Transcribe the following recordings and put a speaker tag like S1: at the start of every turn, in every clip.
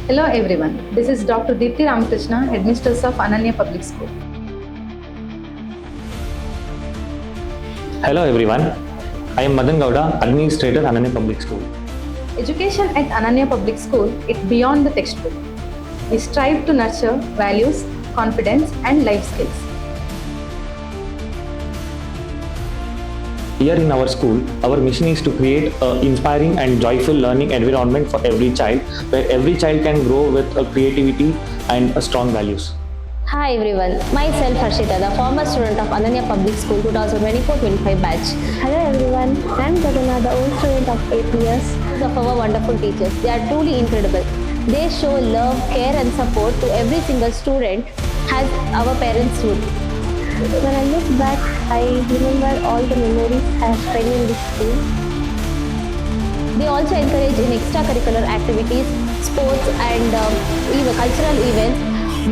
S1: Hello everyone, this is Dr. Deepthi Ramakrishna, Headmistress of Ananya Public School.
S2: Hello everyone, I am Madan Gowda, Administrator, Ananya Public School.
S1: Education at Ananya Public School is beyond the textbook. We strive to nurture values, confidence and life skills.
S2: Here in our school, our mission is to create an inspiring and joyful learning environment for every child, where every child can grow with a creativity and a strong values.
S3: Hi everyone, myself Harshita, the former student of Ananya Public School 2024-25 batch.
S4: Hello everyone, I am Gadana, the old student of 8 years.
S3: Of our wonderful teachers, they are truly incredible. They show love, care and support to every single student as our parents would.
S4: When I look back, I remember all the memories I have spent in this school.
S3: They also encourage in extracurricular activities, sports and even cultural events.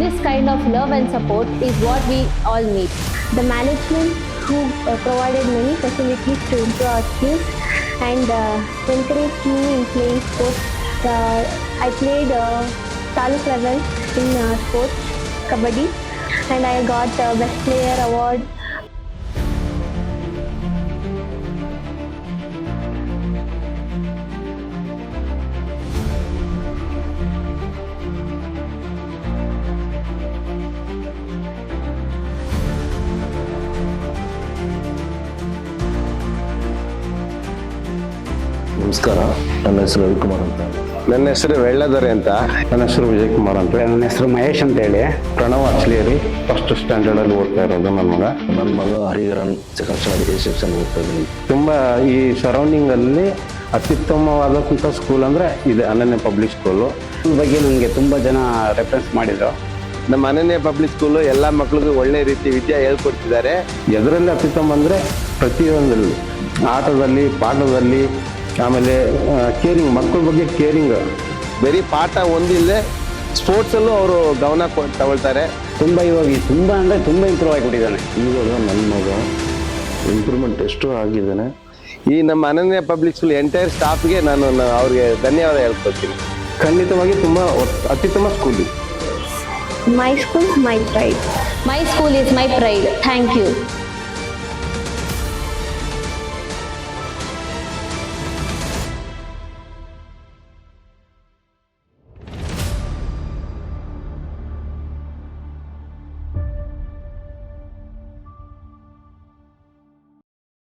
S3: This kind of love and support is what we all need.
S4: The management who provided many facilities to improve our skills and encouraged me in playing sports. I played taluk level in sports, kabaddi, and I got Best Player Award.
S5: ನಮಸ್ಕಾರ, ನನ್ನ ಹೆಸರು ರವಿಕುಮಾರ್ ಅಂತ.
S6: ನನ್ನ ಹೆಸರು ವೆಳ್ಳದರೆ ಅಂತ.
S5: ನನ್ನ ಹೆಸರು ವಿಜಯಕುಮಾರ್ ಅಂತ.
S7: ನನ್ನ ಹೆಸರು ಮಹೇಶ್ ಅಂತ ಹೇಳಿ.
S5: ಪ್ರಣವ್ ಆಕ್ಚುಲಿ ಫಸ್ಟ್ ಸ್ಟ್ಯಾಂಡರ್ಡಲ್ಲಿ ಓದ್ತಾ ಇರೋದು ನನ್ನ ಮಗ Hariharan second standard A section ಓದ್ತಾ ಇದ್ದೀನಿ.
S7: ತುಂಬ ಈ ಸರೌಂಡಿಂಗಲ್ಲಿ ಅತ್ಯುತ್ತಮವಾದಂಥ ಸ್ಕೂಲ್ ಅಂದರೆ ಇದು ಅನನ್ಯ ಪಬ್ಲಿಕ್ ಸ್ಕೂಲು. ಸ್ಕೂಲ್ ಬಗ್ಗೆ ನನಗೆ ತುಂಬ ಜನ ರೆಫರೆನ್ಸ್ ಮಾಡಿದರು.
S6: ನಮ್ಮ ಅನನ್ಯ ಪಬ್ಲಿಕ್ ಸ್ಕೂಲು ಎಲ್ಲ ಮಕ್ಕಳಿಗೂ ಒಳ್ಳೆ ರೀತಿ ವಿದ್ಯೆ ಹೇಳ್ಕೊಡ್ತಿದ್ದಾರೆ.
S7: ಎದರಲ್ಲಿ ಅತ್ಯುತ್ತಮ ಅಂದರೆ ಪ್ರತಿಯೊಂದರಲ್ಲಿ, ಆಟದಲ್ಲಿ, ಪಾಠದಲ್ಲಿ, ಆಮೇಲೆ ಕೇರಿಂಗ್, ಮಕ್ಕಳ ಬಗ್ಗೆ ಕೇರಿಂಗ್.
S6: ಬರೀ ಪಾಠ ಒಂದಿಲ್ಲದೆ ಸ್ಪೋರ್ಟ್ಸಲ್ಲೂ ಅವರು ಗಮನ ತಗೊಳ್ತಾರೆ.
S7: ತುಂಬ ತುಂಬ ಅಂದರೆ ತುಂಬ ಇಂಪ್ರೂವ್ ಆಗಿಬಿಟ್ಟಿದ್ದಾನೆ.
S5: ಇವಾಗ ನನ್ನ ಮಗ ಇಂಪ್ರೂವ್ಮೆಂಟ್ ಎಷ್ಟು ಆಗಿದ್ದಾನೆ.
S6: ಈ ನಮ್ಮ ಅನನ್ಯ ಪಬ್ಲಿಕ್ ಸ್ಕೂಲ್ ಎಂಟೈರ್ ಸ್ಟಾಫ್ಗೆ ನಾನು ಅವ್ರಿಗೆ ಧನ್ಯವಾದ ಹೇಳ್ಕೊಳ್ತೀನಿ.
S7: ಖಂಡಿತವಾಗಿ ತುಂಬ ಅತ್ಯುತ್ತಮ school.
S4: My school, my pride.
S3: My school is my pride. Thank you.